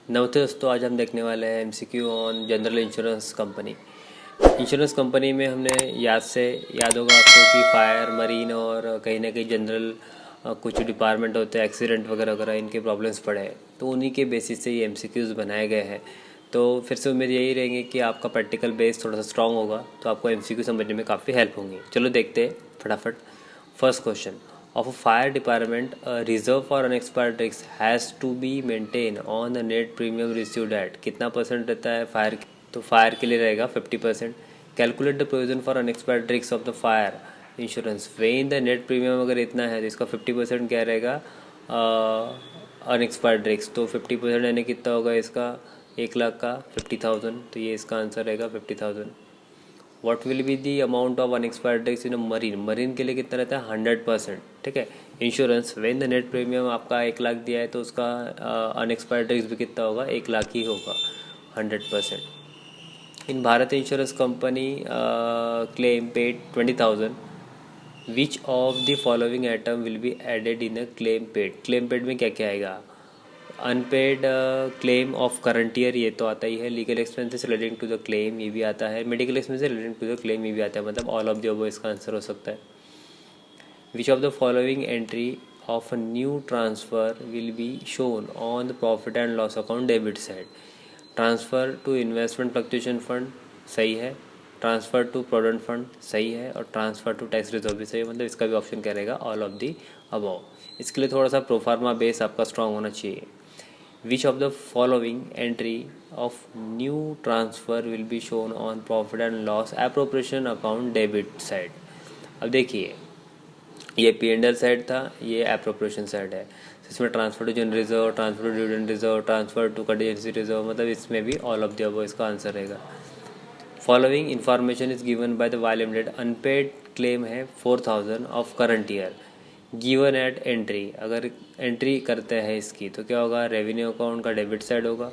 नमस्ते दोस्तों, आज हम देखने वाले हैं MCQ on general insurance company. Insurance company में हमने याद होगा आपको कि फायर, मरीन और कहीं ना कहीं जनरल कुछ डिपार्टमेंट होते हैं, एक्सीडेंट वगैरह वगैरह, इनके प्रॉब्लम्स पड़े हैं। तो उन्हीं के बेसिस से ये एमसीक्यूज़ बनाए गए हैं। तो फिर से उम्मीद यही रहेंगे कि आपका प्रैक्टिकल बेस थोड़ा सा स्ट्रांग होगा, तो आपको एमसीक्यू समझने में काफ़ी हेल्प होंगी। चलो देखते हैं फटाफट। First question, of a fire department, a reserve for unexpired risks has to be maintained on the net premium received at कितना परसेंट रहता है फायर, तो फायर के लिए रहेगा 50%। Calculate the provision for unexpired risk of the fire insurance when the net premium, अगर इतना है तो इसका 50% क्या रहेगा अनएक्सपायर्ड रिस्क। तो 50% यानी कितना होगा इसका, 1 लाख का 50,000, तो ये इसका आंसर रहेगा 50,000। What will be the amount of unexpired risk in marine के लिए कितना रहता है 100%। ठीक है। Insurance when the net premium आपका 1 लाख दिया है तो उसका अनएक्सपायर्ड रिस्क भी कितना होगा, 1 लाख ही होगा, 100%। In Bharat insurance company claim paid 20,000, which of the following item will be added in a claim paid. Claim paid में क्या क्या आएगा, unpaid claim of current year, ये तो आता ही है। Legal expenses relating to the claim, ये भी आता है। Medical expenses relating to the claim, ये भी आता है। मतलब ऑल ऑफ द अबव इसका आंसर हो सकता है। विच of the following entry of a new transfer will be shown on the profit and loss account debit side. Transfer to investment fluctuation fund सही है, ट्रांसफ़र टू प्रोविडेंट फंड सही है, और transfer to tax reserve भी सही है। मतलब इसका भी ऑप्शन क्या रहेगा, ऑल ऑफ दी अबव। इसके लिए थोड़ा सा प्रोफार्मा बेस आपका स्ट्रांग होना चाहिए। Which of the following entry of new transfer will be shown on profit and loss appropriation account debit side। अब देखिए, ये P&L साइड था, ये एप्रोप्रिएशन साइड है। इसमें transfer to general reserve, transfer to dividend reserve, transfer to contingency reserve, मतलब इसमें भी ऑल ऑफ द अबव इसका आंसर रहेगा। Following information is given by the Y limited. Unpaid claim है 4,000 of current year given at entry. अगर entry करते हैं इसकी तो क्या होगा, रेवेन्यू अकाउंट का डेबिट साइड होगा,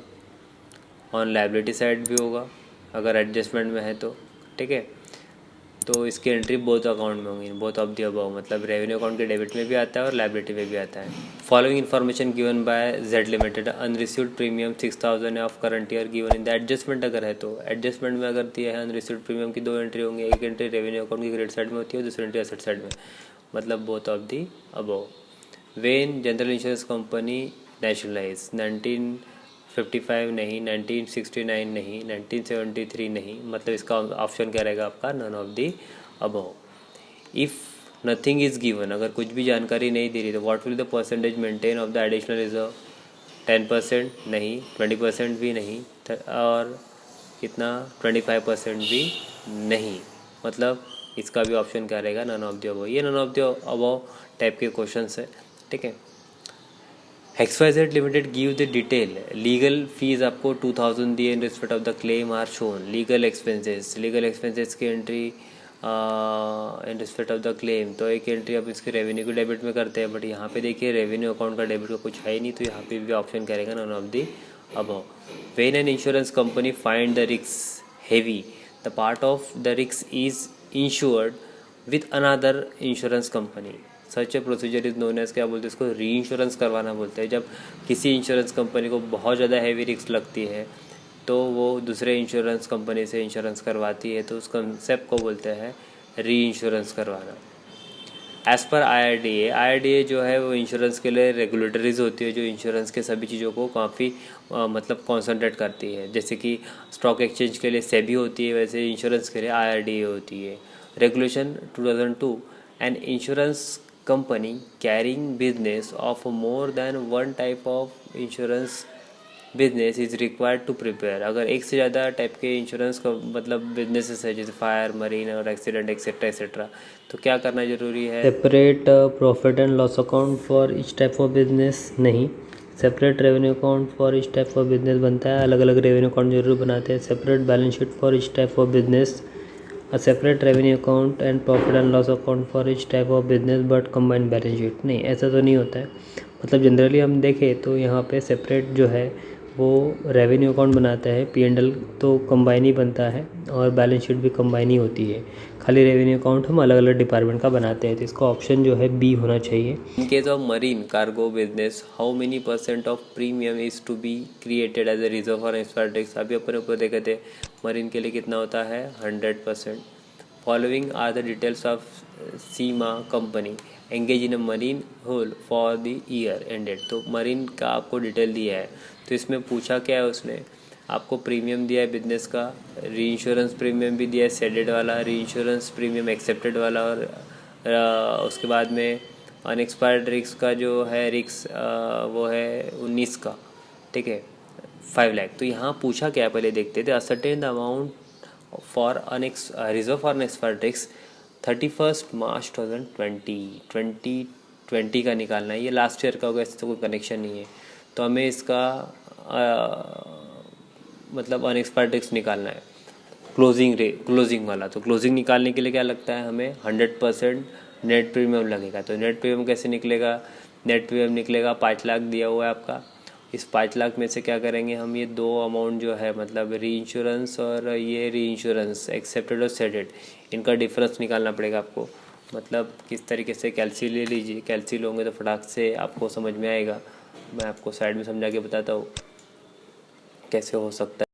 ऑन लायबिलिटी साइड भी होगा अगर एडजस्टमेंट में है तो। ठीक है, तो इसकी एंट्री बोथ अकाउंट में होंगी, बोथ ऑफ द अबव, मतलब रेवेन्यू अकाउंट के डेबिट में भी आता है और लायबिलिटी में भी आता है। Following information given by Z limited. Unreceived premium 6,000 of current year given in the adjustment. अगर है तो एडजस्टमेंट में अगर दिया है अनरिसीव्ड प्रीमियम की 2 एंट्री होंगी, एक एंट्री रेवेन्यू अकाउंट की क्रेडिट साइड में होती है और दूसरी एंट्री एसेट साइड में, मतलब both of the above. When general insurance company nationalise 1955 नहीं, 1969 नहीं, 1973 नहीं, मतलब इसका ऑप्शन क्या रहेगा आपका, none of the above. If nothing is given, अगर कुछ भी जानकारी नहीं दे रही तो what will the percentage maintain of the additional reserve. 10% नहीं, 20% भी नहीं, और कितना 25% भी नहीं, मतलब इसका भी ऑप्शन क्या रहेगा, नन ऑफ द अबव। ये none of the above type के क्वेश्चन है। ठीक है। XYZ limited give the detail legal fees, आपको 2,000 दिए in respect of the claim are shown. Legal expenses की entry in respect of the claim, तो एक एंट्री आप इसके रेवेन्यू के डेबिट में करते हैं, बट यहाँ पे देखिए रेवेन्यू अकाउंट का डेबिट का कुछ है ही नहीं, तो यहाँ पे भी ऑप्शन करेगा none of the above. When an insurance company find the risk heavy, the part of the risk is insured with another insurance company, such a procedure is known as, क्या बोलते हैं इसको, री इंश्योरेंस करवाना बोलते हैं। जब किसी इंश्योरेंस कंपनी को बहुत ज़्यादा हैवी रिस्क लगती है तो वो दूसरे इंश्योरेंस कंपनी से इंश्योरेंस करवाती है, तो उस कंसेप्ट को बोलते हैं री इंश्योरेंस करवाना। एज़ पर IRDA जो है वो इंश्योरेंस के लिए रेगुलेटरीज होती है, जो इंश्योरेंस के सभी चीज़ों को काफ़ी मतलब कॉन्सेंट्रेट करती है। जैसे कि स्टॉक एक्सचेंज के लिए सेबी होती है, वैसे इंश्योरेंस के लिए IRDA होती है। Regulation 2002, an insurance company carrying business of more than one type of insurance business is required to prepare। अगर एक से ज़्यादा टाइप के इंश्योरेंस का मतलब बिजनेसेस है, जैसे फायर, मरीन और एक्सीडेंट एक्सेट्रा एक्सेट्रा, तो क्या करना ज़रूरी है, separate profit and loss account for each type of business नहीं, separate revenue account for each type of business बनता है, अलग अलग रेवेन्यू अकाउंट जरूर बनाते हैं। Separate balance sheet for each type of business, a separate revenue account and profit and loss account for each type of business but combined balance sheet। नहीं, ऐसा तो नहीं होता है। मतलब जनरली हम देखें तो यहाँ पे सेपरेट जो है वो रेवेन्यू अकाउंट बनाता है, P&L तो कंबाइन ही बनता है और बैलेंस शीट भी कंबाइन ही होती है। खाली रेवेन्यू अकाउंट हम अलग अलग डिपार्टमेंट का बनाते हैं, तो इसका ऑप्शन जो है बी होना चाहिए। In case of marine cargo business how many % of premium is to be created as a reserve for expired risks. अभी अपने ऊपर देखे थे मरीन के लिए कितना होता है 100%। Following are the details of Seema company engage in a marine whole for the year ended. तो मरीन का आपको डिटेल दिया है, तो इसमें पूछा क्या है उसने, आपको प्रीमियम दिया है बिजनेस का, री इंश्योरेंस प्रीमियम भी दिया है सेडेड वाला, री इंश्योरेंस प्रीमियम एक्सेप्टेड वाला, और उसके बाद में अनएक्सपायर्ड रिस्क का जो है रिस्क वो है 19 का, ठीक है 5 लाख। तो यहाँ पूछा क्या पहले देखते थे, ascertain the amount for reserve for unexpired risk 31 मार्च 2020 का निकालना है। ये लास्ट ईयर का होगा, इससे तो कोई कनेक्शन नहीं है। तो हमें इसका मतलब अनएक्सपायर्ड रिस्क निकालना है, क्लोजिंग वाला। तो क्लोजिंग निकालने के लिए क्या लगता है हमें 100% नेट प्रीमियम लगेगा। तो नेट प्रीमियम कैसे निकलेगा, नेट प्रीमियम निकलेगा 5 लाख दिया हुआ है आपका, इस 5 लाख में से क्या करेंगे हम, ये दो अमाउंट जो है मतलब री इंश्योरेंस और ये री इंश्योरेंस एक्सेप्टेड और सेडेड, इनका डिफरेंस निकालना पड़ेगा आपको। मतलब किस तरीके से कैल्सी ले लीजिए, कैल्सी लोगे तो फटाक से आपको समझ में आएगा। मैं आपको साइड में समझा के बताता हूँ कैसे हो सकता है।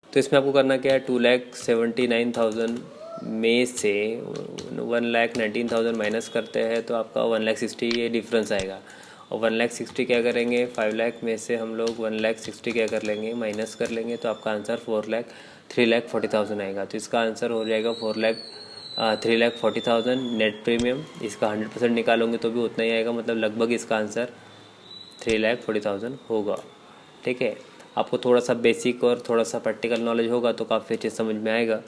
तो इसमें आपको करना क्या है, 2,79,000 में से 1,19,000 माइनस करते हैं तो आपका 1,60,000 ये डिफरेंस आएगा। और 1,60,000 क्या करेंगे, 5 लाख में से हम लोग 1,60,000 क्या कर लेंगे, माइनस कर लेंगे, तो आपका आंसर 3,40,000 आएगा। तो इसका आंसर हो जाएगा 3,40,000 नेट प्रीमियम। इसका 100% निकालोगे तो भी उतना ही आएगा, मतलब लगभग इसका आंसर 3,40,000 होगा। ठीक है, आपको थोड़ा सा बेसिक और थोड़ा सा प्रैक्टिकल नॉलेज होगा तो काफ़ी अच्छे समझ में आएगा।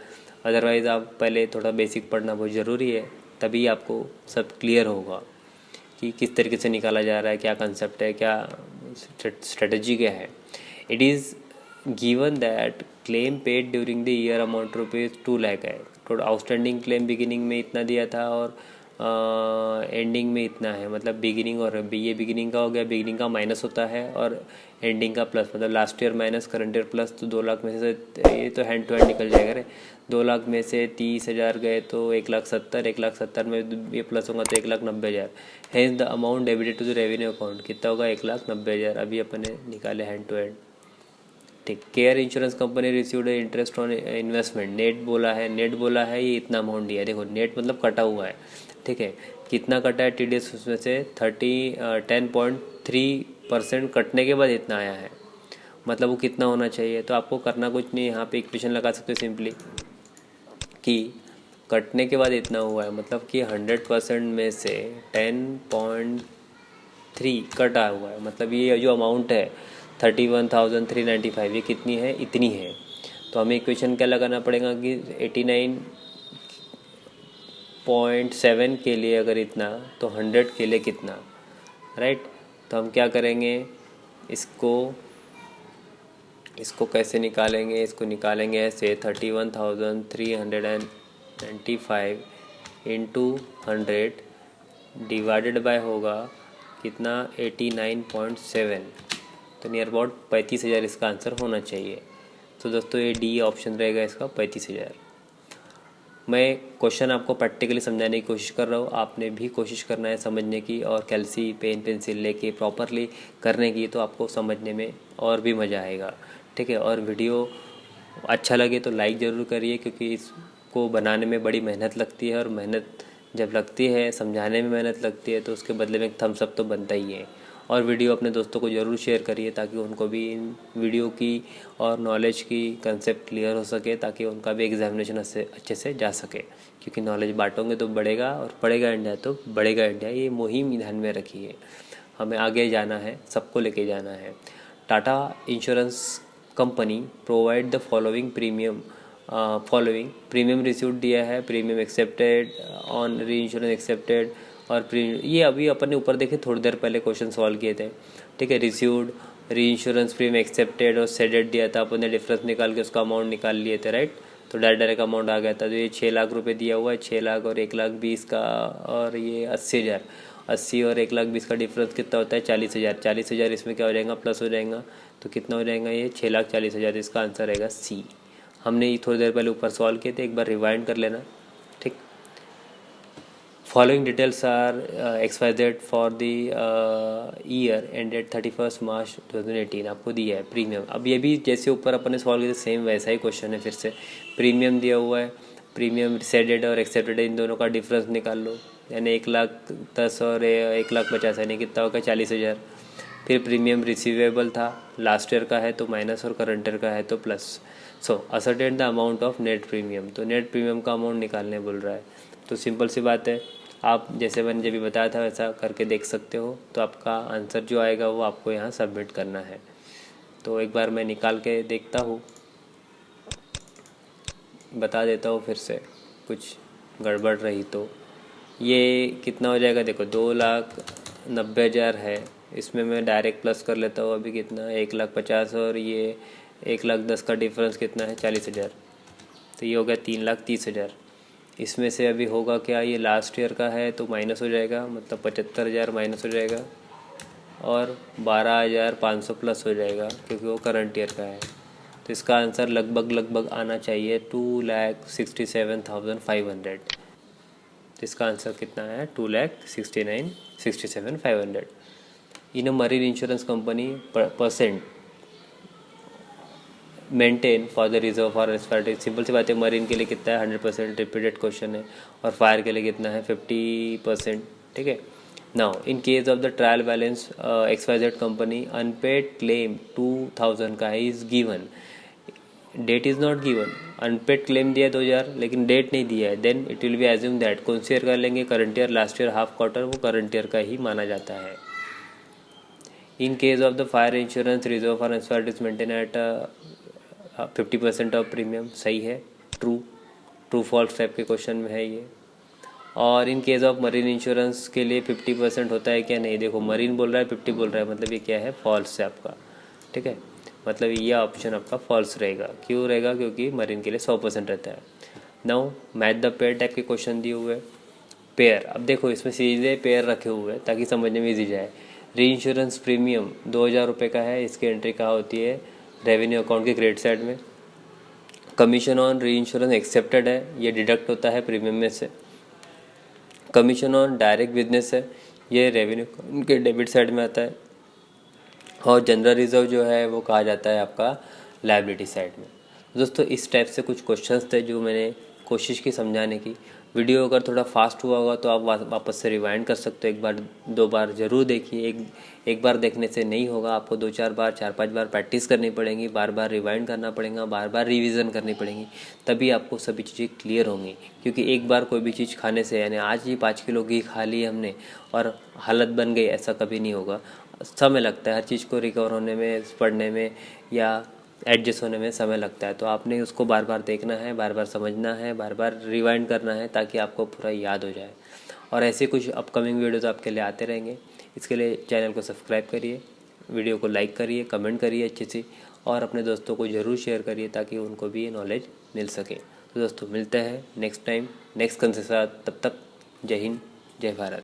अदरवाइज़ आप पहले थोड़ा बेसिक पढ़ना बहुत ज़रूरी है, तभी आपको सब क्लियर होगा कि किस तरीके से निकाला जा रहा है, क्या कंसेप्ट है, क्या स्ट्रेटजी क्या है। It is given that claim paid during the year amount ₹2 lakh है। टोटल आउटस्टैंडिंग क्लेम बिगिनिंग में इतना दिया था और एंडिंग में इतना है, मतलब बिगिनिंग और ये बिगिनिंग का हो गया, बिगिनिंग का माइनस होता है और एंडिंग का प्लस, मतलब last year minus current year plus. तो 2 लाख में से ये तो हैंड टू हैंड निकल जाएगा रे। 2 लाख में से 30,000 गए तो 1,70,000, 1,70,000 में ये प्लस होगा तो 1,90,000। Hence the amount debited to the revenue account कितना होगा, 1,90,000 अभी अपन ने निकाले हैंड टू हैंड। ठीक, care insurance company received interest on investment, net बोला है, नेट बोला है ये इतना अमाउंट दिया है। देखो नेट मतलब कटा हुआ है, ठीक है, कितना कटा है TDS, उसमें से 10.3% कटने के बाद इतना आया है, मतलब वो कितना होना चाहिए। तो आपको करना कुछ नहीं, यहाँ पे इक्वेशन लगा सकते हो सिंपली कि कटने के बाद इतना हुआ है, मतलब कि 100% में से 10.3 कटा हुआ है, मतलब ये जो अमाउंट है 31,395 ये कितनी है, इतनी है। तो हमें इक्वेशन क्या लगाना पड़ेगा कि 89.7 के लिए अगर इतना तो 100 के लिए कितना, राइट। तो हम क्या करेंगे, इसको कैसे निकालेंगे, इसको निकालेंगे ऐसे 31,395 इंटू 100 डिवाइडेड बाय होगा कितना 89.7, तो नियर अबाउट 35,000 इसका आंसर होना चाहिए। तो दोस्तों ये डी ऑप्शन रहेगा इसका 35,000। मैं क्वेश्चन आपको प्रैक्टिकली समझाने की कोशिश कर रहा हूँ, आपने भी कोशिश करना है समझने की और कैल्सी पेन पेंसिल लेके प्रॉपरली करने की, तो आपको समझने में और भी मज़ा आएगा। ठीक है, और वीडियो अच्छा लगे तो लाइक ज़रूर करिए, क्योंकि इसको बनाने में बड़ी मेहनत लगती है और मेहनत जब लगती है, समझाने में मेहनत लगती है, तो उसके बदले में थम्स अप तो बनता ही है। और वीडियो अपने दोस्तों को ज़रूर शेयर करिए ताकि उनको भी इन वीडियो की और नॉलेज की कंसेप्ट क्लियर हो सके, ताकि उनका भी एग्जामिनेशन अच्छे से जा सके। क्योंकि नॉलेज बांटोगे तो बढ़ेगा, और पढ़ेगा इंडिया तो बढ़ेगा इंडिया, ये मुहिम ध्यान में रखिए। हमें आगे जाना है, सबको लेके जाना है। Tata insurance company provide the following premium received दिया है, प्रीमियम एक्सेप्टेड ऑन री इंश्योरेंस एक्सेप्टेड, और ये अभी अपन ने ऊपर देखे थोड़ी देर पहले क्वेश्चन सॉल्व किए थे। ठीक है, रिसीव्ड, री इंश्योरेंस प्रीमियम एक्सेप्टेड और सेडेड दिया था, अपन ने डिफरेंस निकाल के उसका अमाउंट निकाल लिए थे, राइट। तो डायरेक्ट अमाउंट आ गया था। तो ये 6 लाख रुपए दिया हुआ है, 6 लाख और 1,20,000 का, और ये 80,000, 80 और 1,20,000 का डिफरेंस कितना होता है? 40,000। 40,000 इसमें क्या हो जाएगा? प्लस हो जाएगा, तो कितना हो जाएगा ये? 6,40,000। इसका आंसर रहेगा सी। हमने ये थोड़ी देर पहले ऊपर सॉल्व किए थे, एक बार रिवाइंड कर लेना। ठीक। Following details are XYZ for the year ended 31 March 2018 आपको दिया है प्रीमियम। अब ये भी जैसे ऊपर अपन ने सॉल्व किया सेम वैसा ही क्वेश्चन है। फिर से प्रीमियम दिया हुआ है, प्रीमियम सेडेड और एक्सेप्टेड इन दोनों का डिफरेंस निकाल लो, यानी 1,10,000 और 1,50,000 यानी कितना होगा? 40,000। फिर प्रीमियम रिसीवेबल था, लास्ट ईयर का है तो माइनस और करंट ईयर का है तो plus. So ascertain the amount of net premium, तो नेट प्रीमियम का अमाउंट निकालने बोल रहा है। तो सिंपल सी बात है, आप जैसे मैंने जब भी बताया था वैसा करके देख सकते हो। तो आपका आंसर जो आएगा वो आपको यहाँ सबमिट करना है। तो एक बार मैं निकाल के देखता हूँ, बता देता हूँ फिर से, कुछ गड़बड़ रही तो। ये कितना हो जाएगा? देखो 2,90,000 है, इसमें मैं डायरेक्ट प्लस कर लेता हूँ। अभी कितना? 1,50,000 और ये 1,10,000 का डिफरेंस कितना है? 40,000। तो ये हो गया 3,30,000। इसमें से अभी होगा क्या? ये लास्ट ईयर का है तो माइनस हो जाएगा, मतलब 75,000 माइनस हो जाएगा और 12,500 प्लस हो जाएगा क्योंकि वो करंट ईयर का है। तो इसका आंसर लगभग आना चाहिए 2,67,500। तो इसका आंसर कितना है? 2,67,500। In a marine insurance company percent maintain for the reserve for respiratory. Simple सी बात है, मरीन के लिए कितना है? 100%। रिपीटेड क्वेश्चन है। और फायर के लिए कितना है? 50%। ठीक है। Now in case of the trial balance XYZ company unpaid claim 2,000 का है is given, date is not given. Unpaid claim दिया है 2,000 लेकिन डेट नहीं दिया है, then it will be assume that कौन सी ईयर का लेंगे? Current year. Last year half quarter वो करंट ईयर का ही माना जाता है। In case of the fire insurance reserve for respiratory maintain eight 50% of premium. सही है, ट्रू फॉल्स टाइप के क्वेश्चन में है ये। और इन केस ऑफ मरीन इंश्योरेंस के लिए 50% होता है क्या? नहीं। देखो मरीन बोल रहा है, 50 बोल रहा है, मतलब ये क्या है? फॉल्स है आपका। ठीक है, मतलब ये ऑप्शन आपका फॉल्स रहेगा। क्यों रहेगा? क्योंकि मरीन के लिए 100% रहता है। Now match the pair type के क्वेश्चन दिए हुए। पेयर, अब देखो इसमें सीधे पेयर रखे हुए हैं ताकि समझने में ईजी जाए। री इंश्योरेंस प्रीमियम 2,000 रुपये का है, इसकी एंट्री कहाँ होती है? रेवेन्यू अकाउंट के क्रेडिट साइड में। कमीशन ऑन री इंश्योरेंस एक्सेप्टेड है, ये डिडक्ट होता है प्रीमियम में से। कमीशन ऑन डायरेक्ट बिजनेस है, ये रेवेन्यू उनके डेबिट साइड में आता है। और जनरल रिजर्व जो है वो कहा जाता है आपका लायबिलिटी साइड में। दोस्तों इस टाइप से कुछ क्वेश्चंस थे जो मैंने कोशिश की समझाने की। वीडियो अगर थोड़ा फास्ट हुआ होगा तो आप वापस से रिवाइंड कर सकते हो, एक बार 2 बार ज़रूर देखिए। एक बार देखने से नहीं होगा, आपको 2-4 बार 4-5 बार प्रैक्टिस करनी पड़ेगी, बार बार रिवाइंड करना पड़ेगा, बार बार रिवीजन करनी पड़ेगी, तभी आपको सभी चीज़ें क्लियर होंगी। क्योंकि एक बार कोई भी चीज़ खाने से, यानी आज ही 5 किलो घी खा ली हमने और हालत बन गई, ऐसा कभी नहीं होगा। समय लगता है हर चीज़ को रिकवर होने में, पढ़ने में या एडजस्ट होने में समय लगता है। तो आपने उसको बार बार देखना है, बार बार समझना है, बार बार रिवाइंड करना है ताकि आपको पूरा याद हो जाए। और ऐसे कुछ अपकमिंग वीडियोज़ आपके लिए आते रहेंगे। इसके लिए चैनल को सब्सक्राइब करिए, वीडियो को लाइक करिए, कमेंट करिए अच्छे से, और अपने दोस्तों को ज़रूर शेयर करिए ताकि उनको भी ये नॉलेज मिल सके। तो दोस्तों मिलते हैं नेक्स्ट टाइम नेक्स्ट कंसेप्ट के साथ। तब तक जय हिंद, जय भारत।